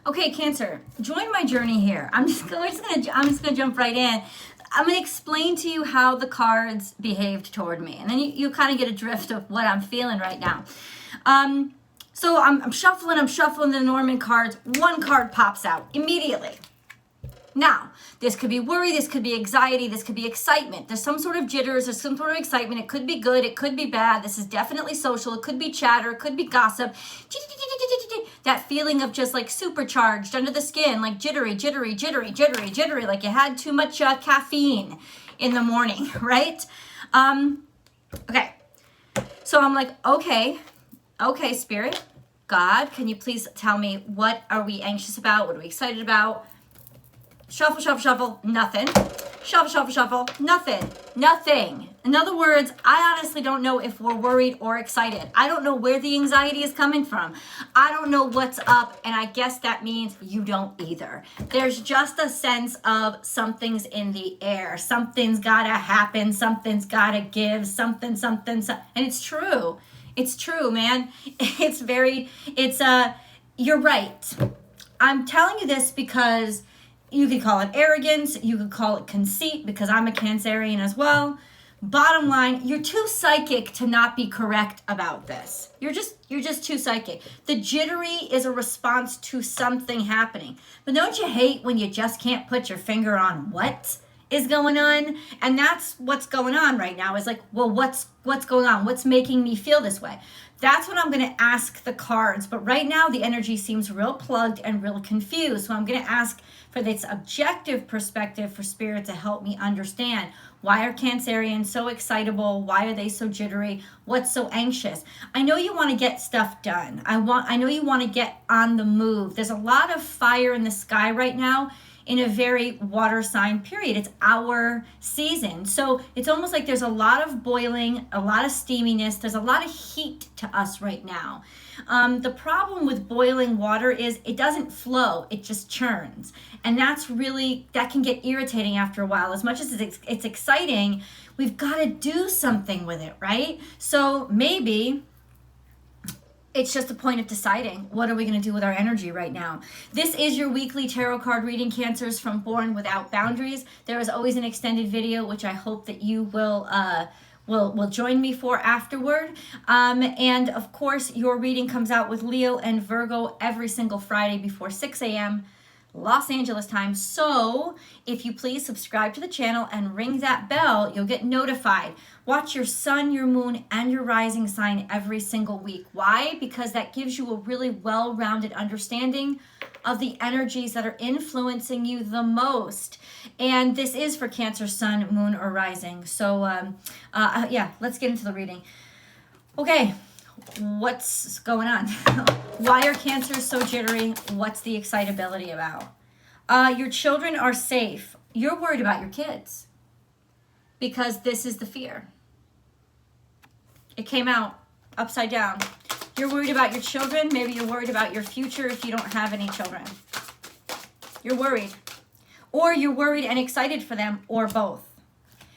Okay, Cancer, join my journey here. I'm just gonna jump right in. I'm gonna explain to you how the cards behaved toward me, and then you kind of get a drift of what I'm feeling right now. So I'm shuffling the Lenormand cards. One card pops out immediately. Now, this could be worry, this could be anxiety, this could be excitement. There's some sort of jitters, there's some sort of excitement. It could be good, it could be bad. This is definitely social. It could be chatter, it could be gossip. That feeling of just like supercharged under the skin, like jittery, like you had too much caffeine in the morning, right? Okay. So I'm like, okay, Spirit, God, can you please tell me, what are we anxious about? What are we excited about? Shuffle, nothing. Shuffle, nothing. In other words, I honestly don't know if we're worried or excited. I don't know where the anxiety is coming from. I don't know what's up, and I guess that means you don't either. There's just a sense of something's in the air. Something's gotta happen. Something's gotta give. Something. And it's true. It's true, man. You're right. I'm telling you this because you could call it arrogance, you could call it conceit, because I'm a Cancerian as well. Bottom line, you're too psychic to not be correct about this. You're just too psychic. The jittery is a response to something happening. But don't you hate when you just can't put your finger on what is going on? And that's what's going on right now, is like, well, what's going on? What's making me feel this way? That's what I'm going to ask the cards. But right now, the energy seems real plugged and real confused. So I'm going to ask for this objective perspective for Spirit to help me understand, why are Cancerians so excitable? Why are they so jittery? What's so anxious? I know you want to get stuff done. I know you want to get on the move. There's a lot of fire in the sky right now in a very water sign period. It's our season. So it's almost like there's a lot of boiling, a lot of steaminess. There's a lot of heat to us right now. The problem with boiling water is it doesn't flow, it just churns. And that can get irritating after a while. As much as it's exciting, we've got to do something with it, right? So maybe it's just a point of deciding, what are we going to do with our energy right now? This is your weekly tarot card reading, Cancers, from Born Without Boundaries. There is always an extended video, which I hope that you will join me for afterward. And of course, your reading comes out with Leo and Virgo every single Friday before 6 a.m. Los Angeles time. So if you please subscribe to the channel and ring that bell, you'll get notified. Watch your sun, your moon, and your rising sign every single week. Why? Because that gives you a really well-rounded understanding of the energies that are influencing you the most. And this is for Cancer, sun, moon, or rising. So yeah, let's get into the reading. Okay, what's going on? Why are Cancers so jittery? What's the excitability about? Your children are safe. You're worried about your kids because this is the fear. It came out upside down. You're worried about your children. Maybe you're worried about your future if you don't have any children. You're worried. Or you're worried and excited for them, or both.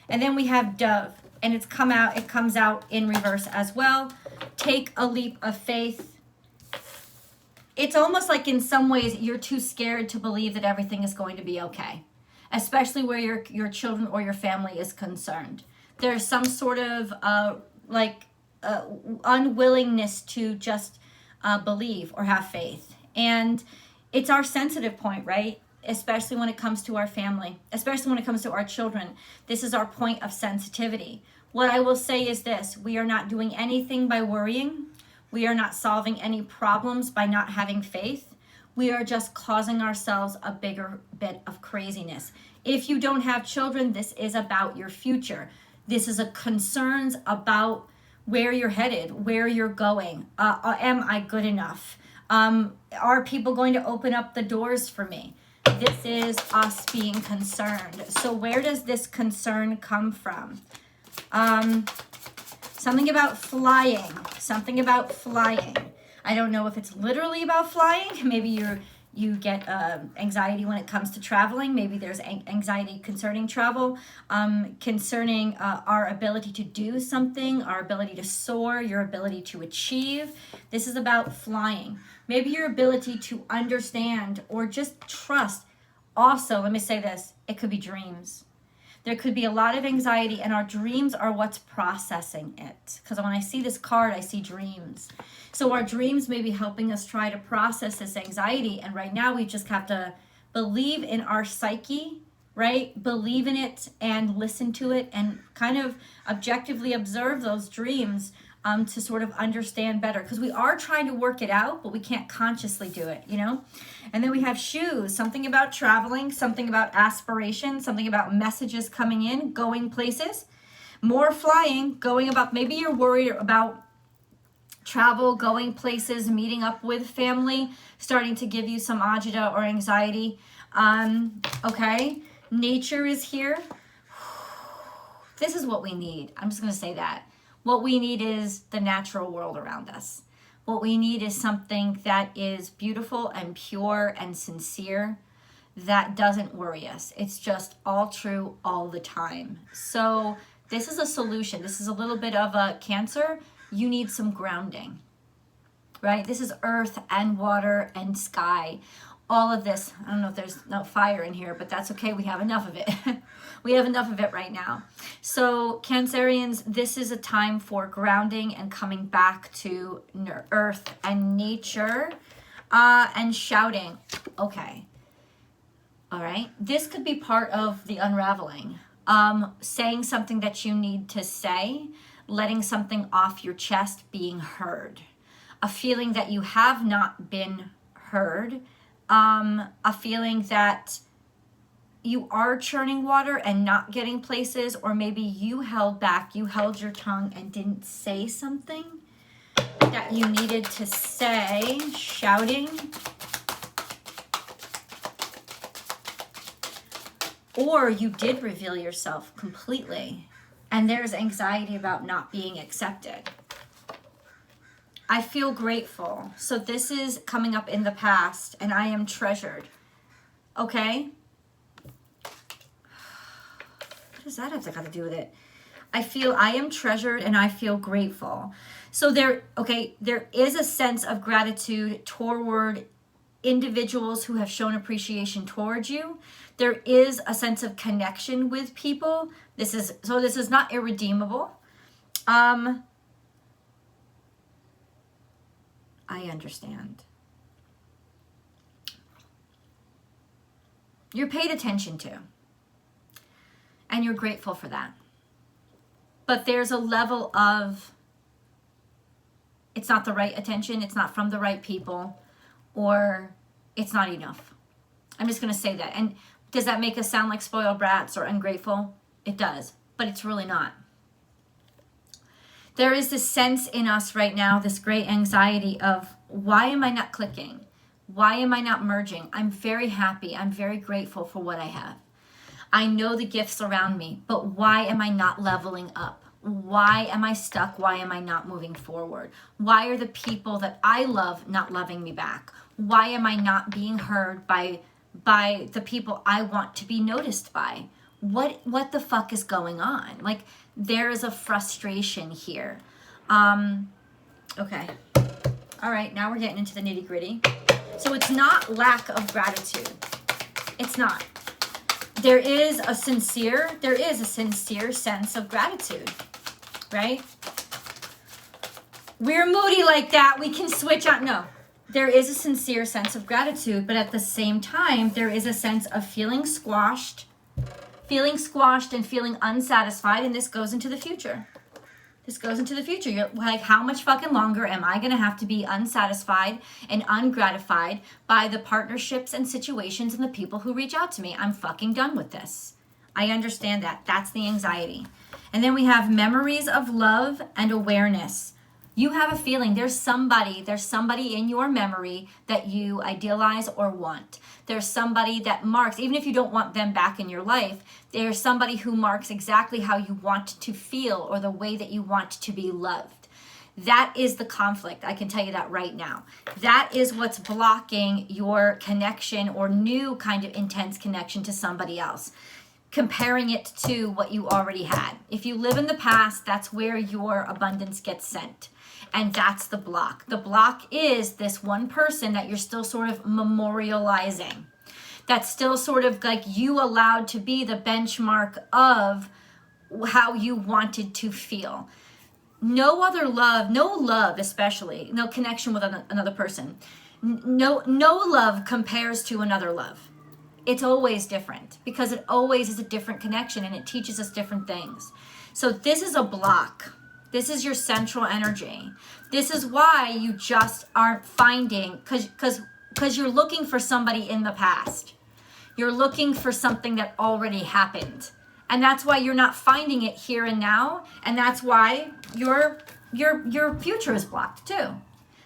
And then we have Dove, and it comes out in reverse as well. Take a leap of faith. It's almost like in some ways you're too scared to believe that everything is going to be okay, especially where your children or your family is concerned. There's some sort of unwillingness to just believe or have faith. And it's our sensitive point, right? Especially when it comes to our family, especially when it comes to our children. This is our point of sensitivity. What I will say is this: we are not doing anything by worrying. We are not solving any problems by not having faith. We are just causing ourselves a bigger bit of craziness. If you don't have children, this is about your future. This is a concerns about where you're headed, where you're going. Am I good enough? Are people going to open up the doors for me? This is us being concerned. So where does this concern come from? Something about flying. I don't know if it's literally about flying. Maybe you get anxiety when it comes to traveling. Maybe there's anxiety concerning travel, concerning our ability to do something, our ability to soar, your ability to achieve. This is about flying. Maybe your ability to understand or just trust. Also, let me say this, it could be dreams. There could be a lot of anxiety, and our dreams are what's processing it. Because when I see this card, I see dreams. So our dreams may be helping us try to process this anxiety. And right now, we just have to believe in our psyche, right? Believe in it and listen to it and kind of objectively observe those dreams to sort of understand better. Because we are trying to work it out, but we can't consciously do it, you know? And then we have shoes, something about traveling, something about aspiration, something about messages coming in, going places, more flying, going about, maybe you're worried about travel, going places, meeting up with family, starting to give you some agita or anxiety. Okay, nature is here. This is what we need. I'm just going to say that. What we need is the natural world around us. What we need is something that is beautiful and pure and sincere that doesn't worry us. It's just all true all the time. So this is a solution. This is a little bit of a Cancer. You need some grounding, right? This is earth and water and sky. All of this. I don't know if there's no fire in here, but that's okay. We have enough of it. We have enough of it right now. So Cancerians, this is a time for grounding and coming back to earth and nature and shouting. Okay. All right. This could be part of the unraveling. Saying something that you need to say, letting something off your chest, being heard. A feeling that you have not been heard. A feeling that you are churning water and not getting places, or maybe you held back, you held your tongue and didn't say something that you needed to say, shouting. Or you did reveal yourself completely, and there's anxiety about not being accepted. I feel grateful. So this is coming up in the past, and I am treasured. Okay? What does that have to do with it? I feel I am treasured and I feel grateful. So there is a sense of gratitude toward individuals who have shown appreciation towards you. There is a sense of connection with people. This is not irredeemable. I understand. You're paid attention to. And you're grateful for that. But there's a level of, it's not the right attention, it's not from the right people, or it's not enough. I'm just going to say that. And does that make us sound like spoiled brats or ungrateful? It does, but it's really not. There is this sense in us right now, this great anxiety of, why am I not clicking? Why am I not merging? I'm very happy. I'm very grateful for what I have. I know the gifts around me, but why am I not leveling up? Why am I stuck? Why am I not moving forward? Why are the people that I love not loving me back? Why am I not being heard by the people I want to be noticed by? What the fuck is going on? Like, there is a frustration here. Okay. All right, now we're getting into the nitty-gritty. So it's not lack of gratitude. It's not. There is a sincere sense of gratitude, right? We're moody like that. We can switch on. No, there is a sincere sense of gratitude, but at the same time, there is a sense of feeling squashed and feeling unsatisfied, and this goes into the future. You're like, how much fucking longer am I going to have to be unsatisfied and ungratified by the partnerships and situations and the people who reach out to me? I'm fucking done with this. I understand that. That's the anxiety. And then we have memories of love and awareness. You have a feeling there's somebody in your memory that you idealize or want. There's somebody that marks, even if you don't want them back in your life, there's somebody who marks exactly how you want to feel or the way that you want to be loved. That is the conflict. I can tell you that right now. That is what's blocking your connection or new kind of intense connection to somebody else. Comparing it to what you already had. If you live in the past, that's where your abundance gets sent. And that's the block. The block is this one person that you're still sort of memorializing. That's still sort of like you allowed to be the benchmark of how you wanted to feel. No other love, no love especially, no connection with another person. No love compares to another love. It's always different because it always is a different connection and it teaches us different things. So this is a block. This is your central energy. This is why you just aren't finding, because you're looking for somebody in the past. You're looking for something that already happened. And that's why you're not finding it here and now. And that's why your future is blocked too.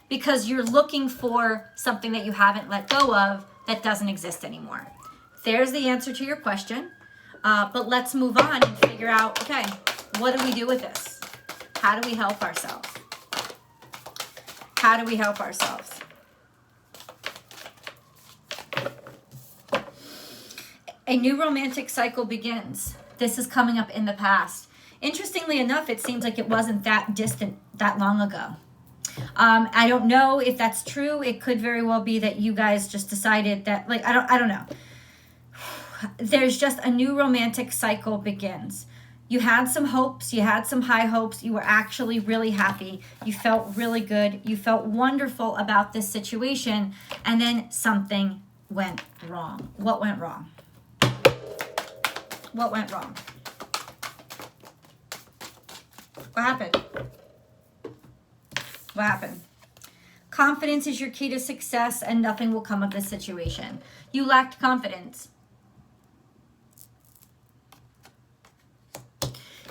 Because you're looking for something that you haven't let go of that doesn't exist anymore. There's the answer to your question. But let's move on and figure out, okay, what do we do with this? How do we help ourselves? How do we help ourselves? A new romantic cycle begins. This is coming up in the past. Interestingly enough, it seems like it wasn't that distant, that long ago. I don't know if that's true. It could very well be that you guys just decided that, like, I don't know. There's just a new romantic cycle begins. You had some hopes, you had some high hopes, you were actually really happy, you felt really good, you felt wonderful about this situation, and then something went wrong. What went wrong? What went wrong? What happened? What happened? Confidence is your key to success and nothing will come of this situation. You lacked confidence.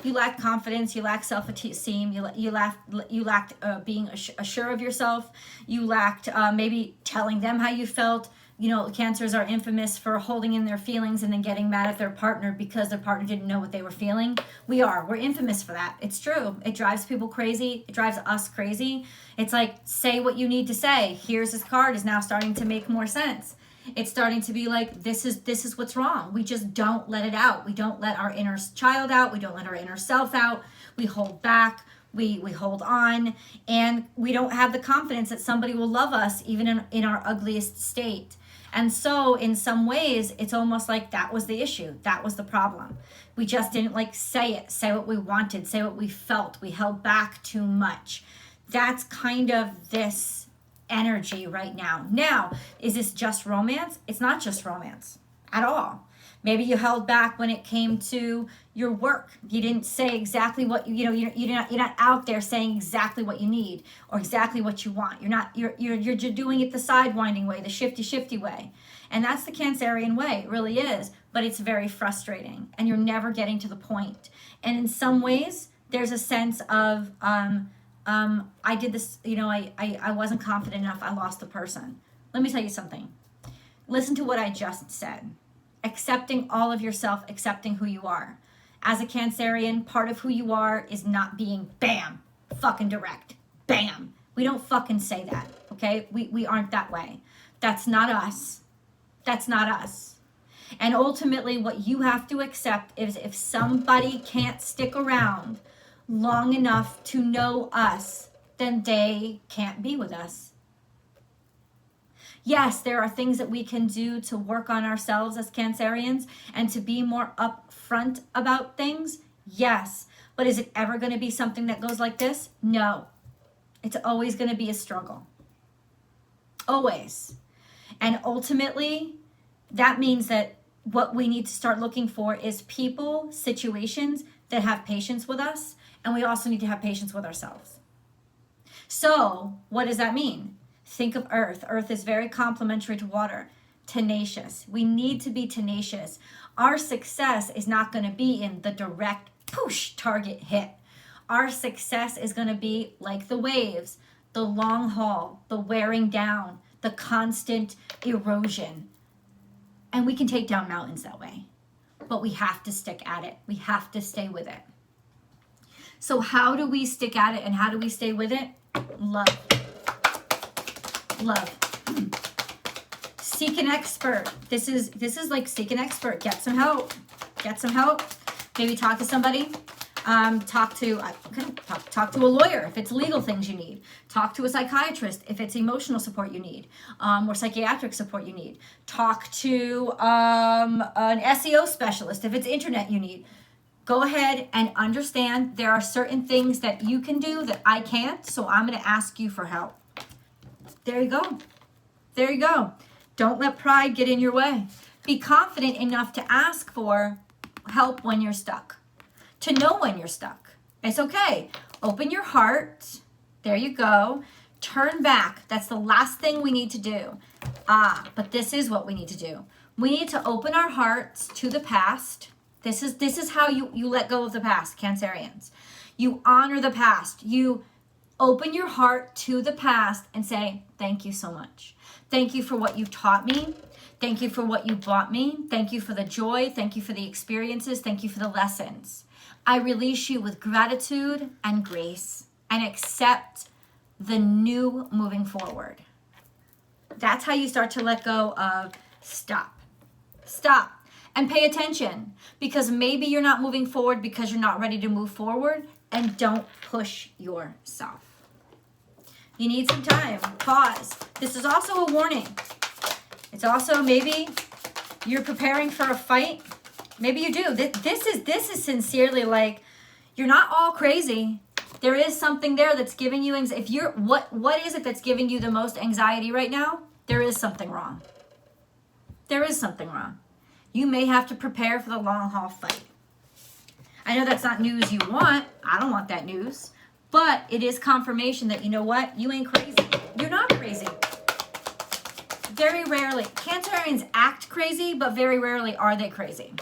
You lacked confidence, you lacked self-esteem, you lacked being assured of yourself, you lacked maybe telling them how you felt. You know, Cancers are infamous for holding in their feelings and then getting mad at their partner because their partner didn't know what they were feeling. We're infamous for that. It's true. It drives people crazy. It drives us crazy. It's like, say what you need to say. Here's this card is now starting to make more sense. It's starting to be like, this is what's wrong. We just don't let it out. We don't let our inner child out. We don't let our inner self out. We hold back. We hold on. And we don't have the confidence that somebody will love us even in our ugliest state. And so in some ways, it's almost like that was the issue. That was the problem. We just didn't like say it, say what we wanted, say what we felt. We held back too much. That's kind of this energy right now. Now, is this just romance? It's not just romance at all. Maybe you held back when it came to your work. You didn't say exactly what you're not out there saying exactly what you need or exactly what you want. You're doing it the sidewinding way, the shifty way. And that's the Cancerian way. It really is, but it's very frustrating and you're never getting to the point. And in some ways, there's a sense of I did this, I wasn't confident enough. I lost the person. Let me tell you something. Listen to what I just said. Accepting all of yourself, accepting who you are. As a Cancerian, part of who you are is not being bam, fucking direct. Bam. We don't fucking say that, okay? We aren't that way. That's not us. That's not us. And ultimately, what you have to accept is if somebody can't stick around long enough to know us, then they can't be with us. Yes, there are things that we can do to work on ourselves as Cancerians and to be more upfront about things. Yes. But is it ever going to be something that goes like this? No. It's always going to be a struggle. Always. And ultimately, that means that what we need to start looking for is people, situations that have patience with us. And we also need to have patience with ourselves. So what does that mean? Think of earth. Earth is very complementary to water. Tenacious. We need to be tenacious. Our success is not going to be in the direct push target hit. Our success is going to be like the waves, the long haul, the wearing down, the constant erosion. And we can take down mountains that way. But we have to stick at it. We have to stay with it. So how do we stick at it and how do we stay with it? Love. Love. Seek an expert. This is like seek an expert. Get some help. Get some help. Maybe talk to somebody. Talk to a lawyer if it's legal things you need. Talk to a psychiatrist if it's emotional support you need, or psychiatric support you need. Talk to an SEO specialist if it's internet you need. Go ahead and understand there are certain things that you can do that I can't, so I'm going to ask you for help. There you go. There you go. Don't let pride get in your way. Be confident enough to ask for help when you're stuck. To know when you're stuck. It's okay. Open your heart. There you go. Turn back. That's the last thing we need to do. But this is what we need to do. We need to open our hearts to the past. This is how you let go of the past, Cancerians. You honor the past. You open your heart to the past and say, thank you so much. Thank you for what you taught me. Thank you for what you brought me. Thank you for the joy. Thank you for the experiences. Thank you for the lessons. I release you with gratitude and grace and accept the new moving forward. That's how you start to let go of stop. Stop and pay attention, because maybe you're not moving forward because you're not ready to move forward, and don't push yourself. You need some time. Pause. This is also a warning. It's also maybe you're preparing for a fight. Maybe you do. This is sincerely like, you're not all crazy. There is something there that's giving you anxiety. If you're, what is it that's giving you the most anxiety right now? There is something wrong. There is something wrong. You may have to prepare for the long haul fight. I know that's not news you want. I don't want that news. But it is confirmation that, you know what? You ain't crazy. You're not crazy. Very rarely. Cancerians act crazy, but very rarely are they crazy.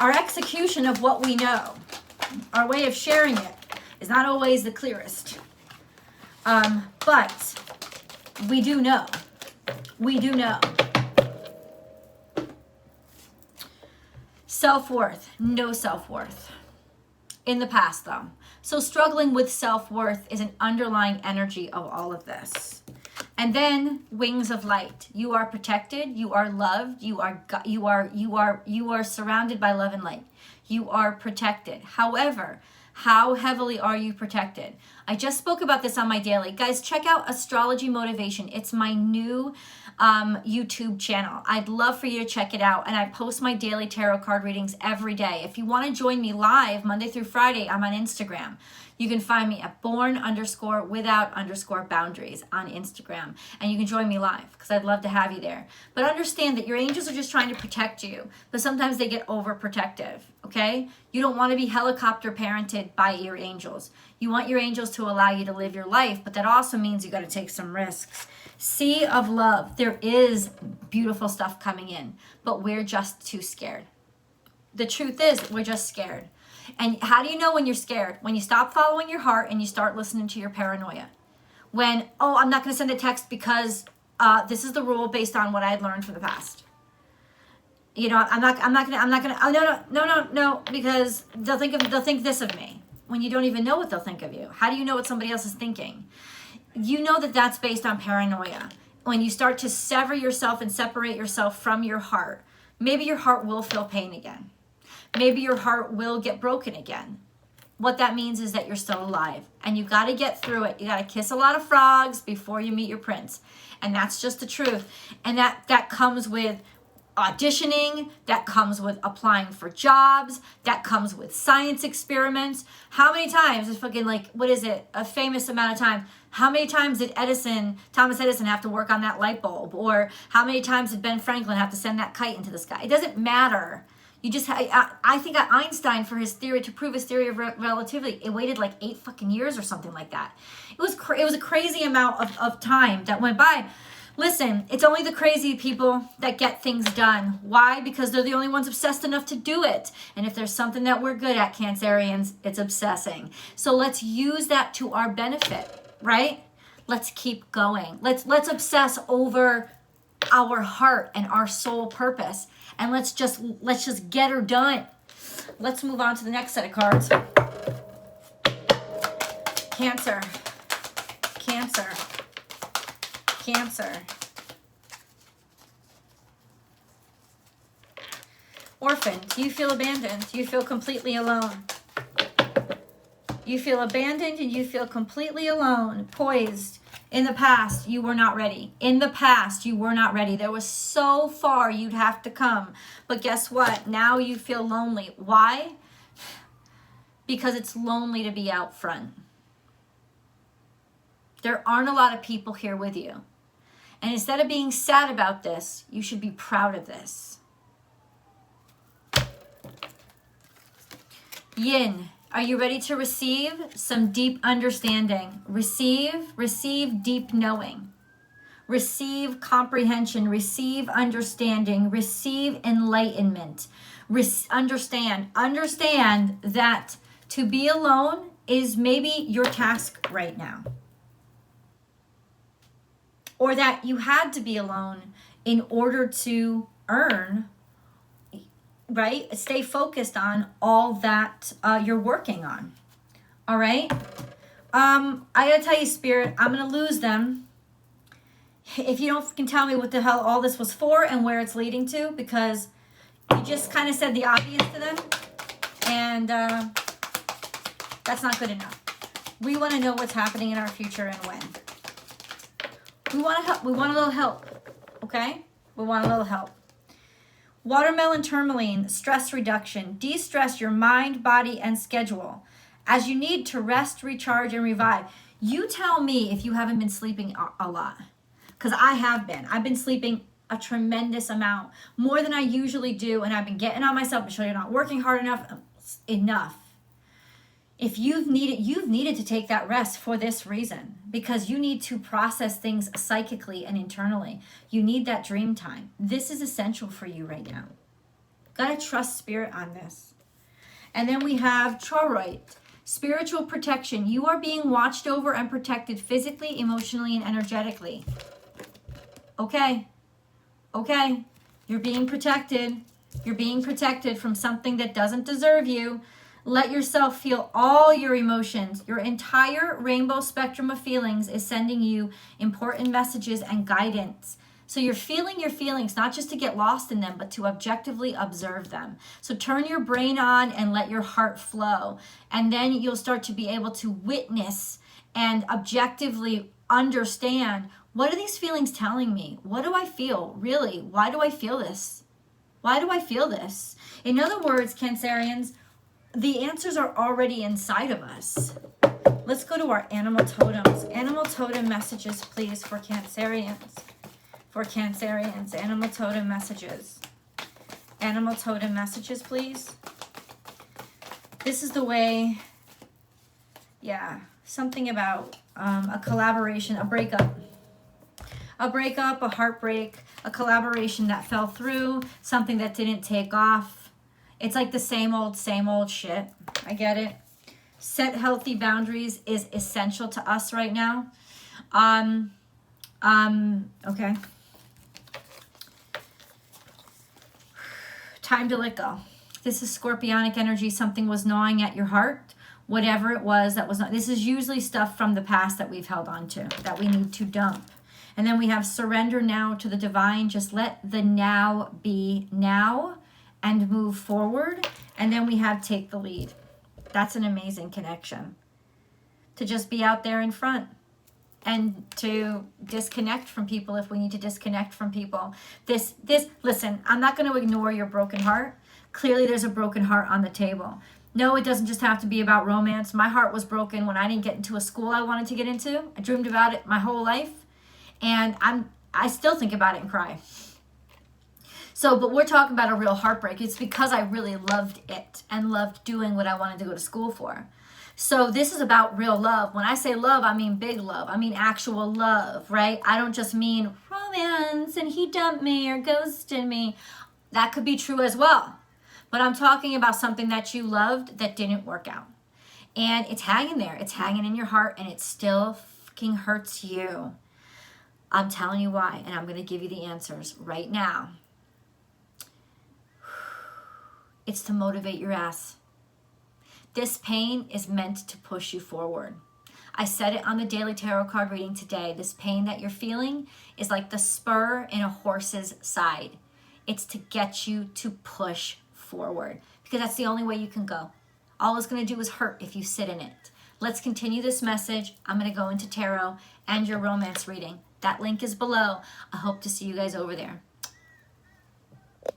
Our execution of what we know, our way of sharing it, is not always the clearest. But we do know. We do know. Self-worth. No self-worth. In the past, though. So struggling with self-worth is an underlying energy of all of this. And then wings of light. You are protected. You are loved. You are surrounded by love and light. You are protected. However, how heavily are you protected? I just spoke about this on my daily. Guys, check out Astrology Motivation. It's my new YouTube channel. I'd love for you to check it out. And I post my daily tarot card readings every day. If you want to join me live Monday through Friday, I'm on Instagram. You can find me at born_without_boundaries on Instagram. And you can join me live because I'd love to have you there. But understand that your angels are just trying to protect you. But sometimes they get overprotective, okay? You don't want to be helicopter parented by your angels. You want your angels to allow you to live your life, but that also means you got to take some risks. Sea of love. There is beautiful stuff coming in, but we're just too scared. The truth is, we're just scared. And how do you know when you're scared? When you stop following your heart and you start listening to your paranoia. When, oh, I'm not going to send a text because this is the rule based on what I had learned from the past. You know, I'm not gonna. Oh, no, because they'll think this of me. When you don't even know what they'll think of you. How do you know what somebody else is thinking? You know that that's based on paranoia. When you start to sever yourself and separate yourself from your heart, maybe your heart will feel pain again. Maybe your heart will get broken again. What that means is that you're still alive. And you got to get through it. You got to kiss a lot of frogs before you meet your prince. And that's just the truth. And that comes with auditioning, that comes with applying for jobs, that comes with science experiments. How many times is fucking a famous amount of time, how many times did Thomas Edison have to work on that light bulb? Or how many times did Ben Franklin have to send that kite into the sky? It doesn't matter. You just, I think Einstein, for his theory, to prove his theory of relativity, it waited like 8 fucking years or something like that. It was a crazy amount of time that went by. Listen, it's only the crazy people that get things done. Why? Because they're the only ones obsessed enough to do it. And if there's something that we're good at, Cancerians, it's obsessing. So let's use that to our benefit, right? Let's keep going. Let's obsess over our heart and our soul purpose. And let's just get her done. Let's move on to the next set of cards. Cancer. Cancer. Cancer. Orphaned. You feel abandoned. You feel completely alone. You feel abandoned and you feel completely alone. Poised. In the past, you were not ready. In the past, you were not ready. There was so far you'd have to come. But guess what? Now you feel lonely. Why? Because it's lonely to be out front. There aren't a lot of people here with you. And instead of being sad about this, you should be proud of this. Yin. Are you ready to receive some deep understanding? Receive deep knowing. Receive comprehension, receive understanding, receive enlightenment. Understand that to be alone is maybe your task right now. Or that you had to be alone in order to earn, right? Stay focused on all that you're working on. All right? I gotta tell you, Spirit, I'm gonna lose them if you can tell me what the hell all this was for and where it's leading to, because you just kind of said the obvious to them, and that's not good enough. We want to know what's happening in our future and when. We want to help. We want a little help, okay? We want a little help. Watermelon tourmaline, stress reduction. De-stress your mind, body, and schedule as you need to rest, recharge, and revive. You tell me if you haven't been sleeping a lot, because I have been. I've been sleeping a tremendous amount, more than I usually do, and I've been getting on myself to show you're not working hard enough. If you've needed to take that rest for this reason, because you need to process things psychically and internally. You need that dream time. This is essential for you right now. Gotta trust Spirit on this. And then we have Choroid, spiritual protection. You are being watched over and protected physically, emotionally, and energetically. Okay. You're being protected. You're being protected from something that doesn't deserve you. Let yourself feel all your emotions. Your entire rainbow spectrum of feelings is sending you important messages and guidance. So you're feeling your feelings, not just to get lost in them, but to objectively observe them. So turn your brain on and let your heart flow. And then you'll start to be able to witness and objectively understand, what are these feelings telling me? What do I feel? Really? Why do I feel this? Why do I feel this? In other words, Cancerians, the answers are already inside of us. Let's go to our animal totems. Animal totem messages, please, for Cancerians. For Cancerians, animal totem messages. Animal totem messages, please. This is the way, something about a collaboration, a breakup. A breakup, a heartbreak, a collaboration that fell through, something that didn't take off. It's like the same old shit. I get it. Set healthy boundaries is essential to us right now. Okay. Time to let go. This is scorpionic energy. Something was gnawing at your heart. Whatever it was that was not. This is usually stuff from the past that we've held on to, that we need to dump. And then we have surrender now to the divine. Just let the now be now and move forward. And then we have take the lead. That's an amazing connection. To just be out there in front and to disconnect from people if we need to disconnect from people. Listen, I'm not going to ignore your broken heart. Clearly there's a broken heart on the table. No, it doesn't just have to be about romance. My heart was broken when I didn't get into a school I wanted to get into. I dreamed about it my whole life. And I still think about it and cry. So, but we're talking about a real heartbreak. It's because I really loved it and loved doing what I wanted to go to school for. So this is about real love. When I say love, I mean big love. I mean actual love, right? I don't just mean romance and he dumped me or ghosted me. That could be true as well. But I'm talking about something that you loved that didn't work out. And it's hanging there. It's hanging in your heart and it still fucking hurts you. I'm telling you why, and I'm going to give you the answers right now. It's to motivate your ass. This pain is meant to push you forward. I said it on the daily tarot card reading today. This pain that you're feeling is like the spur in a horse's side. It's to get you to push forward, because that's the only way you can go. All it's going to do is hurt if you sit in it. Let's continue this message. I'm going to go into tarot and your romance reading. That link is below. I hope to see you guys over there.